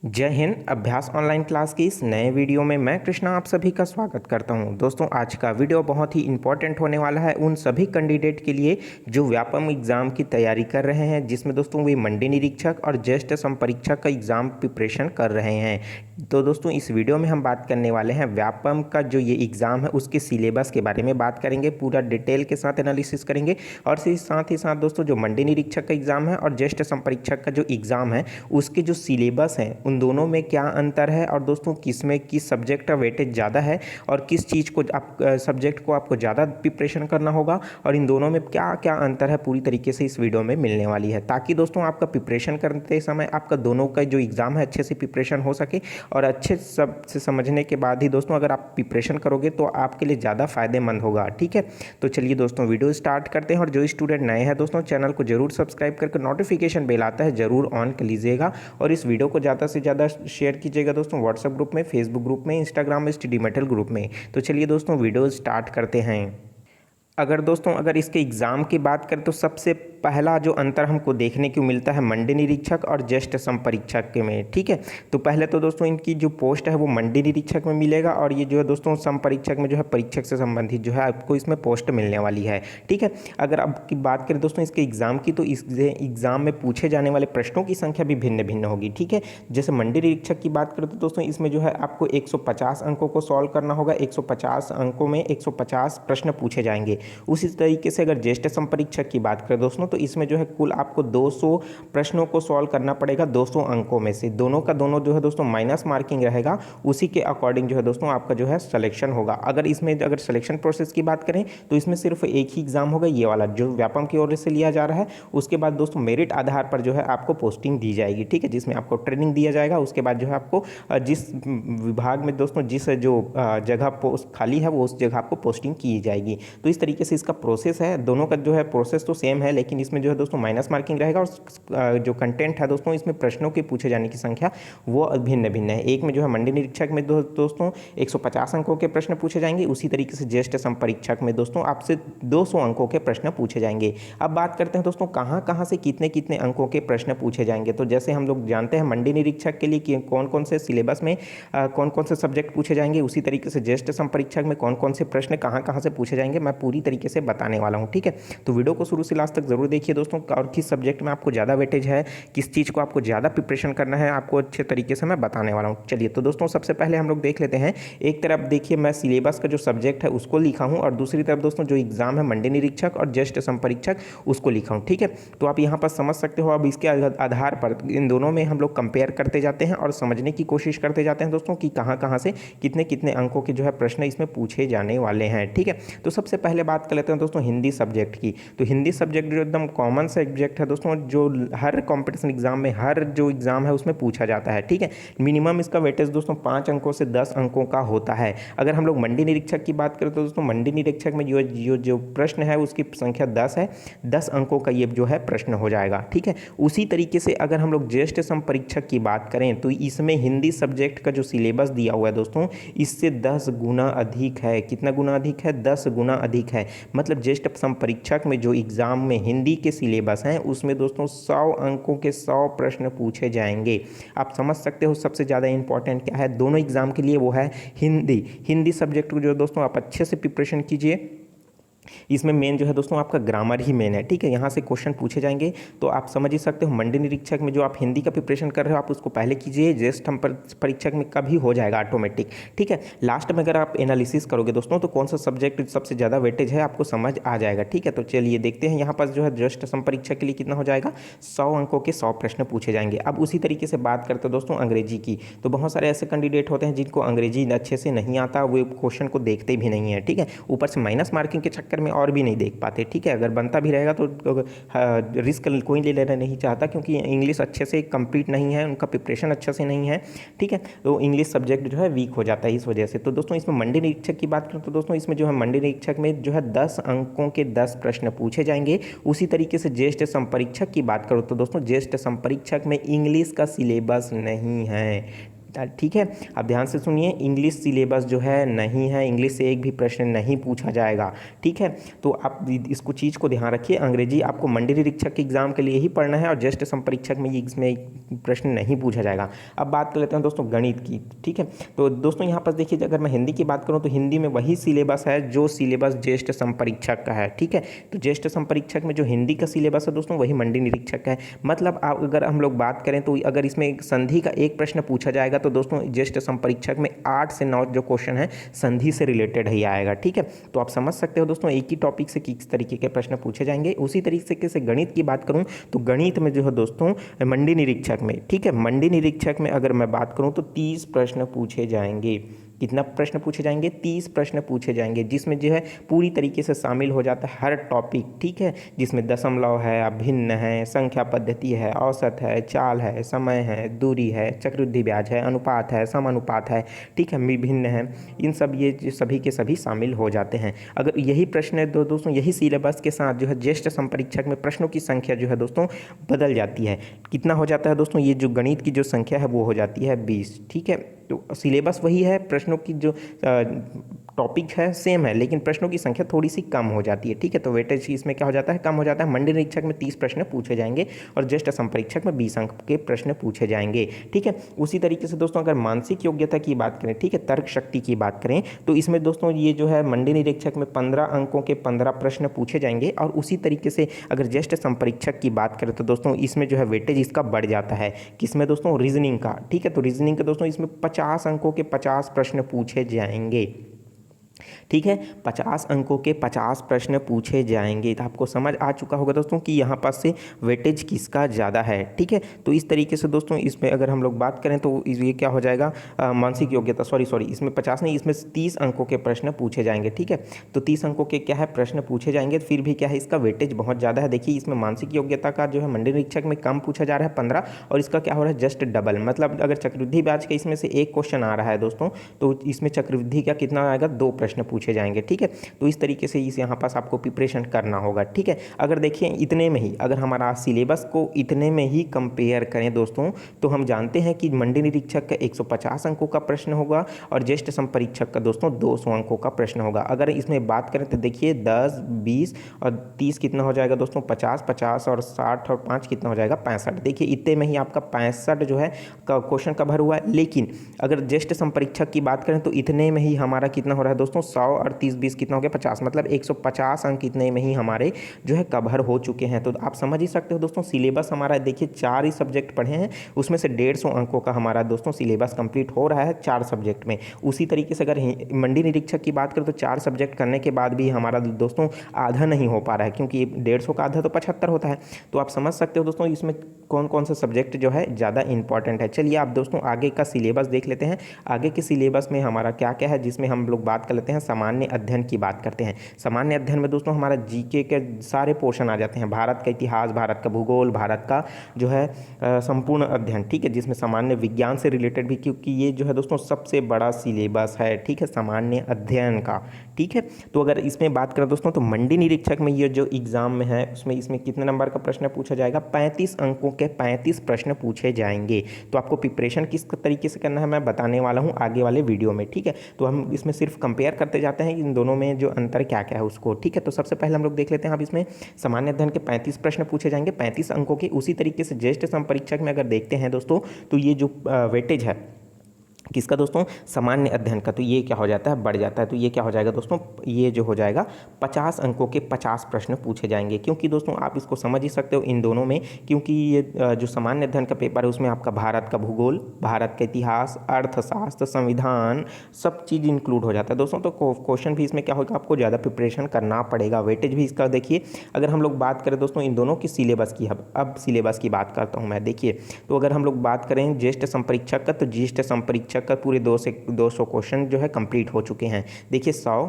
जय हिंद। अभ्यास online class की इस नए वीडियो में मैं कृष्णा आप सभी का स्वागत करता हूं। दोस्तों, आज का वीडियो बहुत ही इंपॉर्टेंट होने वाला है उन सभी कैंडिडेट के लिए जो व्यापम एग्जाम की तैयारी कर रहे हैं, जिसमें दोस्तों वे मंडी निरीक्षक और ज्येष्ठ संपरीक्षक का एग्जाम प्रिपरेशन कर रहे हैं। तो दोस्तों, इस वीडियो में हम बात करने वाले हैं व्यापम का जो ये एग्ज़ाम है उसके सिलेबस के बारे में बात करेंगे, पूरा डिटेल के साथ एनालिसिस करेंगे। और साथ ही साथ दोस्तों, जो मंडी निरीक्षक का एग्ज़ाम है और ज्येष्ठ संपरीक्षक का जो एग्ज़ाम है उसके जो सिलेबस हैं उन दोनों में क्या अंतर है, और दोस्तों किसमें किस सब्जेक्ट का वेटेज ज़्यादा है और किस चीज़ को आप सब्जेक्ट को आपको ज़्यादा प्रिपरेशन करना होगा, और इन दोनों में क्या क्या अंतर है पूरी तरीके से इस वीडियो में मिलने वाली है, ताकि दोस्तों आपका प्रिपरेशन करते समय आपका दोनों का जो एग्ज़ाम है अच्छे से प्रिपरेशन हो सके। और अच्छे सब से समझने के बाद ही दोस्तों अगर आप प्रिपरेशन करोगे तो आपके लिए ज़्यादा फायदेमंद होगा। ठीक है, तो चलिए दोस्तों वीडियो स्टार्ट करते हैं। और जो स्टूडेंट नए हैं दोस्तों, चैनल को जरूर सब्सक्राइब करके नोटिफिकेशन बेल आता है जरूर ऑन कर लीजिएगा, और इस वीडियो को ज़्यादा से ज़्यादा शेयर कीजिएगा दोस्तों व्हाट्सएप ग्रुप में, फेसबुक ग्रुप में, इंस्टाग्राम में, स्टडी मेटल ग्रुप में। तो चलिए दोस्तों वीडियो स्टार्ट करते हैं। अगर इसके एग्ज़ाम की बात करें तो सबसे पहला जो अंतर हमको देखने को मिलता है मंडी निरीक्षक और ज्येष्ठ संपरीक्षक के में। ठीक है, तो पहले तो दोस्तों इनकी जो पोस्ट है वो मंडी निरीक्षक में मिलेगा, और ये जो है दोस्तों संपरीक्षक में जो है परीक्षक से संबंधित जो है आपको इसमें पोस्ट मिलने वाली है। ठीक है, अगर अब की बात करें दोस्तों इसके एग्ज़ाम की, तो इस एग्ज़ाम में पूछे जाने वाले प्रश्नों की संख्या भी भिन्न भिन्न होगी। ठीक है, जैसे मंडी निरीक्षक की बात करें तो दोस्तों इसमें जो है आपको 150 अंकों को सॉल्व करना होगा। 150 अंकों में 150 प्रश्न पूछे जाएंगे। उसी तरीके से अगर ज्येष्ठ संपरीक्षक की बात करें दोस्तों, तो इसमें जो है कुल आपको 200 प्रश्नों को सॉल्व करना पड़ेगा। 200 अंकों में से दोनों का दोनों जो है दोस्तों माइनस मार्किंग रहेगा, उसी के अकॉर्डिंग जो है दोस्तों आपका जो है सिलेक्शन होगा। अगर सिलेक्शन प्रोसेस की बात करें तो इसमें सिर्फ एक ही एग्जाम होगा, ये वाला जो व्यापम की ओर से लिया जा रहा है। उसके बाद दोस्तों मेरिट आधार पर जो है आपको पोस्टिंग दी जाएगी। ठीक है, जिसमें आपको ट्रेनिंग दिया जाएगा। उसके बाद जो है आपको जिस विभाग में दोस्तों जिस जो जगह पोस्ट खाली है वो उस जगह आपको पोस्टिंग की जाएगी। तो इस तरीके से इसका प्रोसेस है। दोनों का जो है प्रोसेस तो सेम है, लेकिन इसमें जो है दोस्तों माइनस मार्किंग रहेगा, और जो कंटेंट है दोस्तों इसमें प्रश्नों के पूछे जाने की संख्या वो भिन्न भिन्न है। एक में जो है मंडी निरीक्षक में दोस्तों 150 अंकों के प्रश्न पूछे जाएंगे, उसी तरीके से ज्येष्ठ संपरीक्षक में दोस्तों आपसे 200 अंकों के प्रश्न पूछे जाएंगे। अब बात करते हैं दोस्तों कहाँ कहाँ से कितने कितने अंकों के प्रश्न पूछे जाएंगे। तो जैसे हम लोग जानते हैं मंडी निरीक्षक के लिए कौन कौन से सिलेबस में कौन कौन से सब्जेक्ट पूछे जाएंगे, उसी तरीके से ज्येष्ठ संपरीक्षक में कौन कौन से प्रश्न कहाँ कहाँ से पूछे जाएंगे मैं पूरी तरीके से बताने वाला हूँ। ठीक है, तो वीडियो को शुरू से लास्ट तक जरूर देखिए दोस्तों, और किस सब्जेक्ट में आपको ज़्यादा वेटेज है, किस चीज़ को आपको ज़्यादा प्रिपरेशन करना है, आपको अच्छे तरीके से मैं बताने वाला हूँ। चलिए तो दोस्तों सबसे पहले हम लोग देख लेते हैं। एक तरफ देखिए मैं सिलेबस का जो सब्जेक्ट है उसको लिखा हूँ, और दूसरी तरफ दोस्तों जो एग्जाम है मंडी निरीक्षक और ज्येष्ठ संपरीक्षक उसको लिखा हूँ। ठीक है, तो आप यहाँ पर समझ सकते हो। अब इसके आधार पर इन दोनों में हम लोग कंपेयर करते जाते हैं और समझने की कोशिश करते जाते हैं दोस्तों कि कहाँ कहाँ से कितने कितने अंकों के जो है प्रश्न इसमें पूछे जाने वाले हैं। ठीक है, तो सबसे पहले बात कर लेते हैं दोस्तों हिंदी सब्जेक्ट की। तो हिंदी सब्जेक्ट जो एकदम कॉमन सब्जेक्ट है दोस्तों, जो हर कंपटीशन एग्जाम में हर जो एग्जाम है उसमें पूछा जाता है। ठीक है, मिनिमम इसका वेटेज दोस्तों 5 अंकों से 10 अंकों का होता है। अगर हम लोग मंडी निरीक्षक की बात करें तो दोस्तों मंडी निरीक्षक में जो प्रश्न है उसकी संख्या 10 है। 10 अंकों का ये जो है प्रश्न हो जाएगा। ठीक है, उसी तरीके से अगर हम लोग ज्येष्ठ संपरीक्षक की बात करें तो इसमें हिंदी सब्जेक्ट का जो सिलेबस दिया हुआ है दोस्तों इससे 10 गुना अधिक है। कितना गुना अधिक है? 10 गुना अधिक है। मतलब ज्येष्ठ संपरीक्षक में जो एग्जाम में हिंदी के सिलेबस हैं उसमें दोस्तों 100 अंकों के 100 प्रश्न पूछे जाएंगे। आप समझ सकते हो सबसे ज़्यादा इंपॉर्टेंट क्या है दोनों एग्जाम के लिए, वो है हिंदी सब्जेक्ट को जो दोस्तों आप अच्छे से प्रिपरेशन कीजिए। इसमें मेन जो है दोस्तों आपका ग्रामर ही मेन है। ठीक है, यहाँ से क्वेश्चन पूछे जाएंगे, तो आप समझ ही सकते हो मंडी निरीक्षक में जो आप हिंदी का प्रिपरेशन कर रहे हो आप उसको पहले कीजिए, ज्येष्ठ परीक्षक में कभी हो जाएगा ऑटोमेटिक। ठीक है, लास्ट में अगर आप एनालिसिस करोगे दोस्तों तो कौन सा सब्जेक्ट सबसे ज़्यादा वेटेज है आपको समझ आ जाएगा। ठीक है, तो चलिए देखते हैं यहाँ पर जो है ज्येष्ठ संपरीक्षक के लिए कितना हो जाएगा। 100 अंकों के 100 प्रश्न पूछे जाएंगे। अब उसी तरीके से बात करते हैं दोस्तों अंग्रेजी की। तो बहुत सारे ऐसे कैंडिडेट होते हैं जिनको अंग्रेजी अच्छे से नहीं आता, वो क्वेश्चन को देखते भी नहीं है। ठीक है, ऊपर से माइनस मार्किंग के चक्कर में और भी नहीं देख पाते। ठीक है, अगर बनता भी रहेगा तो रिस्क कोई ले लेना नहीं चाहता, क्योंकि इंग्लिश अच्छे से कंप्लीट नहीं है, उनका प्रिपरेशन अच्छा से नहीं है। ठीक है, तो इंग्लिश सब्जेक्ट जो है वीक हो जाता है इस वजह से। तो दोस्तों इसमें मंडी निरीक्षक की बात करें तो दोस्तों इसमें जो है मंडी निरीक्षक में जो है 10 अंकों के 10 प्रश्न पूछे जाएंगे। उसी तरीके से ज्येष्ठ संपरीक्षक की बात करो तो दोस्तों ज्येष्ठ संपरीक्षक में इंग्लिश का सिलेबस नहीं है। ठीक है। अब ध्यान से सुनिए, इंग्लिश सिलेबस जो है नहीं है, इंग्लिश से एक भी प्रश्न नहीं पूछा जाएगा, ठीक है। तो आप इसको चीज़ को ध्यान रखिए, अंग्रेजी आपको मंडी निरीक्षक के एग्जाम के लिए ही पढ़ना है और ज्येष्ठ संपरीक्षक में इसमें प्रश्न नहीं पूछा जाएगा। अब बात कर लेते हैं दोस्तों गणित की, ठीक है। तो दोस्तों यहाँ पर देखिए, अगर मैं हिंदी की बात करूँ तो हिंदी में वही सिलेबस है जो सिलेबस ज्येष्ठ संपरीक्षक का है, ठीक है। तो ज्येष्ठ संपरीक्षक में जो हिंदी का सिलेबस है दोस्तों वही मंडी निरीक्षक का है। मतलब आप अगर हम लोग बात करें तो अगर इसमें संधि का एक प्रश्न पूछा जाएगा तो दोस्तों ज्येष्ठ संपरीक्षक में 8 से 9 जो क्वेश्चन है संधि से रिलेटेड ही आएगा, ठीक है। तो आप समझ सकते हो दोस्तों एक ही टॉपिक से किस तरीके के प्रश्न पूछे जाएंगे। उसी तरीके से गणित की बात करूं तो गणित में जो है दोस्तों मंडी निरीक्षक में, ठीक है, मंडी निरीक्षक में अगर मैं बात करूं तो 30 प्रश्न पूछे जाएंगे। कितना प्रश्न पूछे जाएंगे? 30 प्रश्न पूछे जाएंगे, जिसमें जो है पूरी तरीके से शामिल हो जाता है हर टॉपिक, ठीक है। जिसमें दशमलव है, अभिन्न है, संख्या पद्धति है, औसत है, चाल है, समय है, दूरी है, चक्रवृद्धि ब्याज है, अनुपात है, समानुपात है, ठीक है, विभिन्न है, इन सब ये सभी के सभी शामिल हो जाते हैं। अगर यही प्रश्न है दोस्तों यही सिलेबस के साथ जो है ज्येष्ठ संपरीक्षक में प्रश्नों की संख्या जो है दोस्तों बदल जाती है। कितना हो जाता है दोस्तों? ये जो गणित की जो संख्या है वो हो जाती है 20, ठीक है। तो सिलेबस वही है, प्रश्नों की जो टॉपिक है सेम है, लेकिन प्रश्नों की संख्या थोड़ी सी कम हो जाती है, ठीक है। तो वेटेज इसमें क्या हो जाता है? कम हो जाता है। मंडी निरीक्षक में 30 प्रश्न पूछे जाएंगे और ज्येष्ठ संपरीक्षक में 20 अंक के प्रश्न पूछे जाएंगे, ठीक है। उसी तरीके से दोस्तों अगर मानसिक योग्यता की बात करें, ठीक है, तर्क शक्ति की बात करें तो इसमें दोस्तों ये जो है मंडी निरीक्षक में 15 अंकों के 15 प्रश्न पूछे जाएंगे। और उसी तरीके से अगर ज्येष्ठ संपरीक्षक की बात करें तो दोस्तों इसमें जो है वेटेज इसका बढ़ जाता है। किसमें दोस्तों? रीजनिंग का, ठीक है। तो रीजनिंग के दोस्तों इसमें 50 अंकों के 50 प्रश्न पूछे जाएंगे, ठीक है। 50 अंकों के 50 प्रश्न पूछे जाएंगे। तो आपको समझ आ चुका होगा दोस्तों कि यहाँ पर से वेटेज किसका ज़्यादा है, ठीक है। तो इस तरीके से दोस्तों इसमें अगर हम लोग बात करें तो ये क्या हो जाएगा, मानसिक योग्यता, सॉरी इसमें 50 नहीं, इसमें 30 अंकों के प्रश्न पूछे जाएंगे, ठीक है। तो 30 अंकों के क्या है प्रश्न पूछे जाएंगे, फिर भी क्या है इसका वेटेज बहुत ज़्यादा है। देखिए इसमें मानसिक योग्यता का जो है मंडी निरीक्षक में कम पूछा जा रहा है 15, और इसका क्या हो रहा है जस्ट डबल। मतलब अगर चक्रवृद्धि ब्याज का इसमें से एक क्वेश्चन आ रहा है दोस्तों तो इसमें चक्रवृद्धि का कितना आएगा? 2 प्रश्न पूछे जाएंगे, ठीक है। तो इस तरीके से इस यहाँ पास आपको प्रिपरेशन करना होगा, ठीक है। अगर देखिए इतने में ही अगर हमारा सिलेबस को इतने में ही कंपेयर करें दोस्तों तो हम जानते हैं कि मंडी निरीक्षक का 150 अंकों का प्रश्न होगा और ज्येष्ठ संपरीक्षक का दोस्तों 200 अंकों का प्रश्न होगा। अगर इसमें बात करें तो देखिए 10, 20 और 30 कितना हो जाएगा दोस्तों? 50, 50 और 60 और 5 कितना हो जाएगा? 65। देखिए इतने में ही आपका 65 जो है क्वेश्चन कवर हुआ है। लेकिन अगर ज्येष्ठ संपरीक्षक की बात करें तो इतने में ही हमारा कितना हो रहा है दोस्तों? 100 और 30, 20 कितना हो गया? 50। मतलब 150 अंक इतने में ही हमारे जो है कवर हो चुके हैं। तो आप समझ ही सकते हो दोस्तों सिलेबस हमारा देखिए 4 ही सब्जेक्ट पढ़े हैं, उसमें से 150 अंकों का हमारा दोस्तों सिलेबस कंप्लीट हो रहा है 4 सब्जेक्ट में। उसी तरीके से अगर मंडी निरीक्षक की बात करें तो 4 सब्जेक्ट करने के बाद भी हमारा दोस्तों आधा नहीं हो पा रहा है, क्योंकि 150 का आधा तो 75 होता है। तो आप समझ सकते हो दोस्तों इसमें कौन कौन सा सब्जेक्ट जो है ज़्यादा इंपॉर्टेंट है। चलिए आप दोस्तों आगे का सिलेबस देख लेते हैं। आगे के सिलेबस में हमारा क्या क्या है, जिसमें हम लोग बात कर लेते हैं सामान्य अध्ययन की बात करते हैं। सामान्य अध्ययन में दोस्तों हमारा जीके के सारे पोर्शन आ जाते हैं, भारत का इतिहास, भारत का भूगोल, भारत का जो है संपूर्ण अध्ययन, ठीक है, जिसमें सामान्य विज्ञान से रिलेटेड भी, क्योंकि ये जो है दोस्तों सबसे बड़ा सिलेबस है, ठीक है, सामान्य अध्ययन का, ठीक है। तो अगर इसमें बात करें दोस्तों तो मंडी निरीक्षक में ये जो एग्जाम में है उसमें इसमें कितने नंबर का प्रश्न पूछा जाएगा? 35 अंकों के 35 प्रश्न पूछे जाएंगे। तो आपको प्रिपरेशन किस तरीके से करना है मैं बताने वाला हूँ आगे वाले वीडियो में, ठीक है। तो हम इसमें सिर्फ कंपेयर करते जाते हैं इन दोनों में जो अंतर क्या क्या है उसको, ठीक है। तो सबसे पहले हम लोग देख लेते हैं, अब इसमें सामान्य अध्ययन के 35 प्रश्न पूछे जाएंगे 35 अंकों के। उसी तरीके से ज्येष्ठ संपरीक्षक में अगर देखते हैं दोस्तों तो ये जो वेटेज है किसका दोस्तों? सामान्य अध्ययन का, तो ये क्या हो जाता है? बढ़ जाता है। तो ये क्या हो जाएगा दोस्तों? ये जो हो जाएगा 50 अंकों के 50 प्रश्न पूछे जाएंगे, क्योंकि दोस्तों आप इसको समझ ही सकते हो इन दोनों में, क्योंकि ये जो सामान्य अध्ययन का पेपर है उसमें आपका भारत का भूगोल, भारत का इतिहास, अर्थशास्त्र, संविधान सब चीज़ इंक्लूड हो जाता है दोस्तों। तो क्वेश्चन भी इसमें क्या होगा, आपको ज़्यादा प्रिपरेशन करना पड़ेगा। वेटेज भी इसका देखिए, अगर हम लोग बात करें दोस्तों इन दोनों की सिलेबस की, अब सिलेबस की बात करता हूँ मैं। देखिए तो अगर हम लोग बात करें ज्येष्ठ संपरीक्षक का, तो ज्येष्ठ संपरीक्षक का पूरे 200 क्वेश्चन जो है कंप्लीट हो चुके हैं। देखिए 100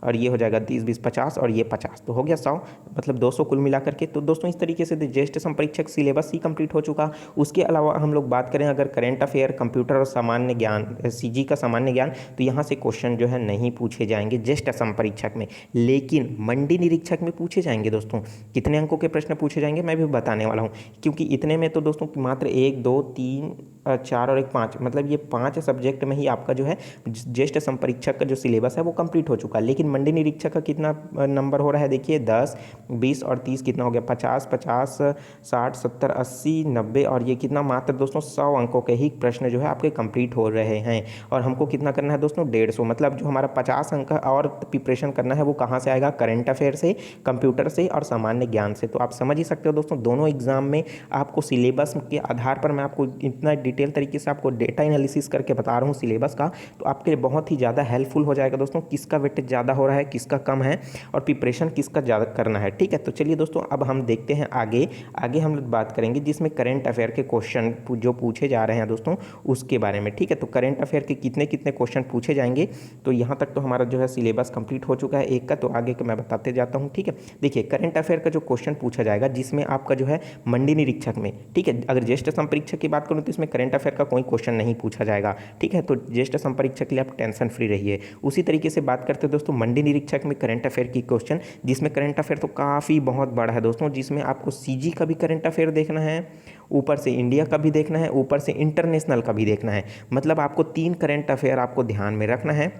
और ये हो जाएगा 30, 20, 50 और ये 50, तो हो गया 100, मतलब 200 कुल मिला करके। तो दोस्तों इस तरीके से ज्येष्ठ संपरीक्षक सिलेबस ही कंप्लीट हो चुका। उसके अलावा हम लोग बात करें अगर करेंट अफेयर, कंप्यूटर और सामान्य ज्ञान, सीजी का सामान्य ज्ञान, तो यहाँ से क्वेश्चन जो है नहीं पूछे जाएंगे ज्येष्ठ संपरीक्षक में, लेकिन मंडी निरीक्षक में पूछे जाएंगे दोस्तों। कितने अंकों के प्रश्न पूछे जाएंगे मैं भी बताने वाला हूँ, क्योंकि इतने में तो दोस्तों मात्र 1, 2, 3 4 और एक 5, मतलब ये 5 सब्जेक्ट में ही आपका जो है ज्येष्ठ संपरीक्षक का जो सिलेबस है वो कंप्लीट हो चुका है। लेकिन मंडी निरीक्षक का कितना नंबर हो रहा है, देखिए 10, 20 और 30 कितना हो गया, 50, 50, 60, 70, 80, 90 और ये कितना, मात्र दोस्तों 100 अंकों के ही प्रश्न जो है आपके कंप्लीट हो रहे हैं। और हमको कितना करना है दोस्तों, 150, मतलब जो हमारा 50 अंक और प्रिपरेशन करना है वो कहाँ से आएगा, करंट अफेयर से, कंप्यूटर से और सामान्य ज्ञान से। तो आप समझ ही सकते हो दोस्तों, दोनों एग्जाम में आपको सिलेबस के आधार पर मैं आपको इतना डिटेल तरीके से आपको डेटा एनालिसिस करके बता रहा हूँ सिलेबस का, तो आपके लिए बहुत ही ज़्यादा हेल्पफुल हो जाएगा दोस्तों, किसका वेटेज ज़्यादा हो रहा है, किसका कम है और प्रिपरेशन किसका ज़्यादा करना है। ठीक है, तो चलिए दोस्तों अब हम देखते हैं आगे आगे हम लोग बात करेंगे जिसमें करंट अफेयर के क्वेश्चन जो पूछे जा रहे हैं दोस्तों उसके बारे में। ठीक है, तो करंट अफेयर के कितने कितने क्वेश्चन पूछे जाएंगे, तो यहाँ तक तो हमारा जो है सिलेबस कंप्लीट हो चुका है एक का, तो आगे का मैं बताते जाता हूँ। ठीक है, देखिए करंट अफेयर का जो क्वेश्चन पूछा जाएगा जिसमें आपका जो है मंडी निरीक्षक में, ठीक है, अगर ज्येष्ठ संपरीक्षक की बात करूँ तो इसमें करंट अफेयर का कोई क्वेश्चन नहीं पूछा जाएगा। ठीक है, तो ज्येष्ठ संपरीक्षक के लिए आप टेंशन फ्री रहिए। उसी तरीके से बात करते हैं दोस्तों मंडी निरीक्षक में करंट अफेयर की क्वेश्चन, जिसमें करंट अफेयर तो काफ़ी बहुत बड़ा है दोस्तों, जिसमें आपको सीजी का भी करंट अफेयर देखना है, ऊपर से इंडिया का भी देखना है, ऊपर से इंटरनेशनल का भी देखना है। मतलब आपको 3 करंट अफेयर आपको ध्यान में रखना है।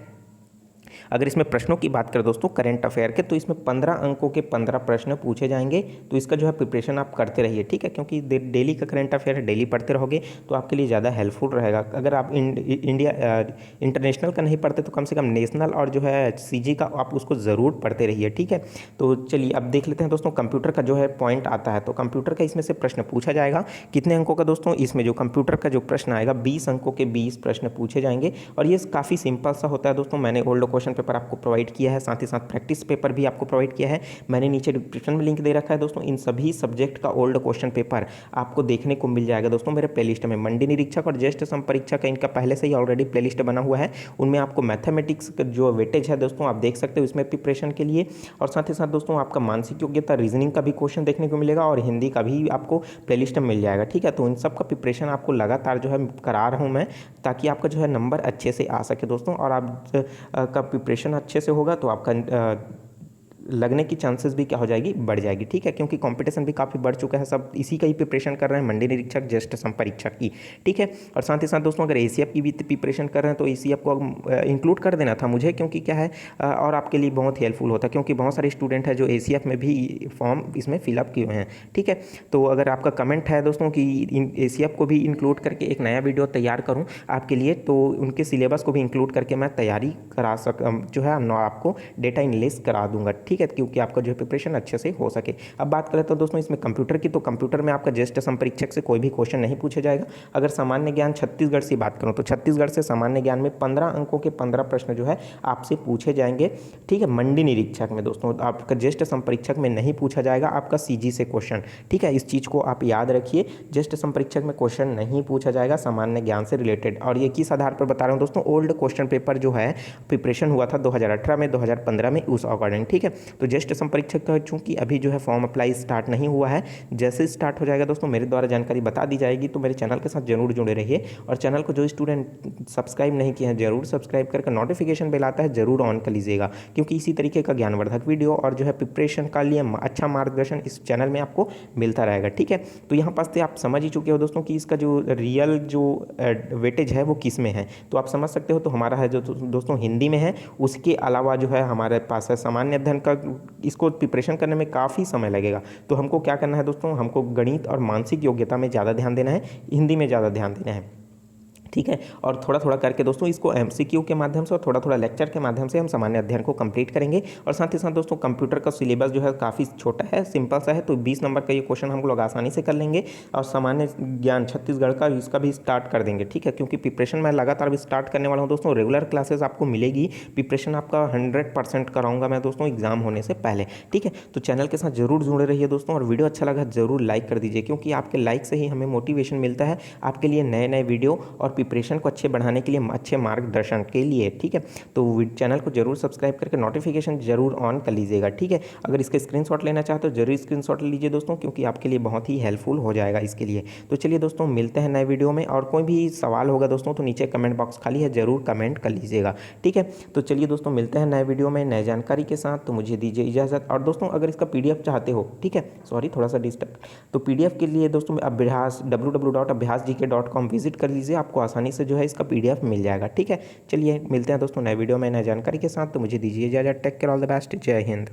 अगर इसमें प्रश्नों की बात करें दोस्तों करंट अफेयर के, तो इसमें 15 अंकों के 15 प्रश्न पूछे जाएंगे। तो इसका जो है प्रिपरेशन आप करते रहिए। ठीक है, क्योंकि डेली का करंट अफेयर है, डेली पढ़ते रहोगे तो आपके लिए ज़्यादा हेल्पफुल रहेगा। अगर आप इंडिया इंटरनेशनल का नहीं पढ़ते तो कम से कम नेशनल और जो है सीजी का आप उसको ज़रूर पढ़ते रहिए। ठीक है, तो चलिए अब देख लेते हैं दोस्तों कंप्यूटर का जो है पॉइंट आता है। तो कंप्यूटर का इसमें से प्रश्न पूछा जाएगा, कितने अंकों का दोस्तों, इसमें जो कंप्यूटर का जो प्रश्न आएगा 20 अंकों के 20 प्रश्न पूछे जाएंगे। और ये काफ़ी सिंपल सा होता है दोस्तों, मैंने ओल्ड क्वेश्चन पेपर आपको प्रोवाइड किया है, साथ ही साथ प्रैक्टिस पेपर भी आपको प्रोवाइड किया है। मैंने नीचे डिस्क्रिप्शन में लिंक दे रखा है दोस्तों, इन सभी सब्जेक्ट का ओल्ड क्वेश्चन पेपर आपको देखने को मिल जाएगा दोस्तों मेरे प्लेलिस्ट में। मंडी निरीक्षक और ज्येष्ठ संपरीक्षक का इनका पहले से ही ऑलरेडी प्लेलिस्ट बना हुआ है, उनमें आपको मैथमेटिक्स का जो वेटेज है दोस्तों आप देख सकते हो इसमें प्रिपरेशन के लिए। और साथ ही साथ दोस्तों आपका मानसिक योग्यता, रीजनिंग का भी क्वेश्चन देखने को मिलेगा और हिंदी का भी आपको प्लेलिस्ट में मिल जाएगा। ठीक है, तो इन सब का प्रिपरेशन आपको लगातार जो है करा रहा हूँ मैं, ताकि आपका जो है नंबर अच्छे से आ सके दोस्तों। और आप का प्रिपरेशन अच्छे से होगा तो आपका लगने की चांसेस भी क्या हो जाएगी, बढ़ जाएगी। ठीक है, क्योंकि कंपटीशन भी काफ़ी बढ़ चुका है, सब इसी का ही प्रिपरेशन कर रहे हैं, मंडी निरीक्षक, ज्येष्ठ संपरीक्षक की। ठीक है, और साथ ही साथ दोस्तों अगर एसीएफ की भी प्रिपरेशन कर रहे हैं तो एसीएफ को इंक्लूड कर देना था मुझे, क्योंकि क्या है और आपके लिए बहुत हेल्पफुल होता है, क्योंकि बहुत सारे स्टूडेंट हैं जो एसीएफ में भी फॉर्म इसमें फिलअप किए हुए हैं। ठीक है, तो अगर आपका कमेंट है दोस्तों कि एसीएफ को भी इंक्लूड करके एक नया वीडियो तैयार करूँ आपके लिए, तो उनके सिलेबस को भी इंक्लूड करके मैं तैयारी करा जो है आपको डेटा एनालिसिस करा दूंगा। ठीक है, क्योंकि आपका जो है प्रिपरेशन अच्छे से हो सके। अब बात करें तो दोस्तों इसमें कंप्यूटर की, तो कंप्यूटर में आपका ज्येष्ठ संपरीक्षक से कोई भी क्वेश्चन नहीं पूछा जाएगा। अगर सामान्य ज्ञान छत्तीसगढ़ से बात करूं तो छत्तीसगढ़ से सामान्य ज्ञान में 15 अंकों के 15 प्रश्न जो है आपसे पूछे जाएंगे। ठीक है, मंडी निरीक्षक में दोस्तों आपका ज्येष्ठ संपरीक्षक में नहीं पूछा जाएगा आपका सीजी से क्वेश्चन। ठीक है, इस चीज़ को आप याद रखिए, ज्येष्ठ संपरीक्षक में क्वेश्चन नहीं पूछा जाएगा सामान्य ज्ञान से रिलेटेड। और ये किस आधार पर बता रहा हूँ दोस्तों, ओल्ड क्वेश्चन पेपर जो है प्रिपरेशन हुआ था 2018 में, 2015 में, उस अकॉर्डिंग। ठीक है, तो ज्येष्ठ संपरीक्षक का चूंकि अभी जो है फॉर्म अप्लाई स्टार्ट नहीं हुआ है, जैसे स्टार्ट हो जाएगा दोस्तों मेरे द्वारा जानकारी बता दी जाएगी, तो मेरे चैनल के साथ जरूर जुड़े रहिए। और चैनल को जो स्टूडेंट सब्सक्राइब नहीं किए हैं जरूर सब्सक्राइब करके नोटिफिकेशन बेल आता है जरूर ऑन कर लीजिएगा, क्योंकि इसी तरीके का ज्ञानवर्धक वीडियो और जो है प्रिपरेशन का लिए अच्छा मार्गदर्शन इस चैनल में आपको मिलता रहेगा। ठीक है, तो यहाँ पास से आप समझ ही चुके हो दोस्तों कि इसका जो रियल जो वेटेज है वो किस में है, तो आप समझ सकते हो। तो हमारा है जो दोस्तों हिंदी में है, उसके अलावा जो है हमारे पास है सामान्य अध्ययन का, इसको प्रिपरेशन करने में काफ़ी समय लगेगा। तो हमको क्या करना है दोस्तों, हमको गणित और मानसिक योग्यता में ज़्यादा ध्यान देना है, हिंदी में ज़्यादा ध्यान देना है। ठीक है, और थोड़ा थोड़ा करके दोस्तों इसको एमसीक्यू के माध्यम से और थोड़ा थोड़ा लेक्चर के माध्यम से हम सामान्य अध्ययन को कंप्लीट करेंगे। और साथ ही साथ दोस्तों कंप्यूटर का सिलेबस जो है काफ़ी छोटा है, सिंपल सा है, तो 20 नंबर का ये क्वेश्चन हम लोग आसानी से कर लेंगे। और सामान्य ज्ञान छत्तीसगढ़ का इसका भी स्टार्ट कर देंगे। ठीक है, क्योंकि प्रिपरेशन मैं लगातार भी स्टार्ट करने वाला हूँ दोस्तों, रेगुलर क्लासेस आपको मिलेगी, प्रिपरेशन आपका 100% कराऊंगा मैं दोस्तों एग्जाम होने से पहले। ठीक है, तो चैनल के साथ जरूर जुड़े रहिए दोस्तों, और वीडियो अच्छा लगा जरूर लाइक कर दीजिए, क्योंकि आपके लाइक से ही हमें मोटिवेशन मिलता है आपके लिए नए नए वीडियो और प्रिपरेशन को अच्छे बढ़ाने के लिए, अच्छे मार्गदर्शन के लिए, ठीक है। तो चैनल को जरूर सब्सक्राइब करके नोटिफिकेशन जरूर ऑन कर लीजिएगा, ठीक है। अगर इसके स्क्रीनशॉट लेना चाहते हो जरूर स्क्रीनशॉट लीजिए दोस्तों, क्योंकि आपके लिए बहुत ही हेल्पफुल हो जाएगा इसके लिए। तो चलिए दोस्तों, मिलते हैं नए वीडियो में, और कोई भी सवाल होगा दोस्तों तो नीचे कमेंट बॉक्स खाली है, जरूर कमेंट कर लीजिएगा, ठीक है। तो चलिए दोस्तों, मिलते हैं नए वीडियो में नए जानकारी के साथ। तो मुझे दीजिए इजाज़त। और दोस्तों, अगर इसका PDF चाहते हो, ठीक है, सॉरी थोड़ा सा डिस्टर्ब, तो PDF के लिए दोस्तों अभ्यास www.abhyasgk.com विजिट कर लीजिए, आपको आसानी से जो है इसका PDF मिल जाएगा, ठीक है। चलिए मिलते हैं दोस्तों नए वीडियो में नए जानकारी के साथ। तो मुझे दीजिए इजाज़त। Take care, all the best, जय हिंद।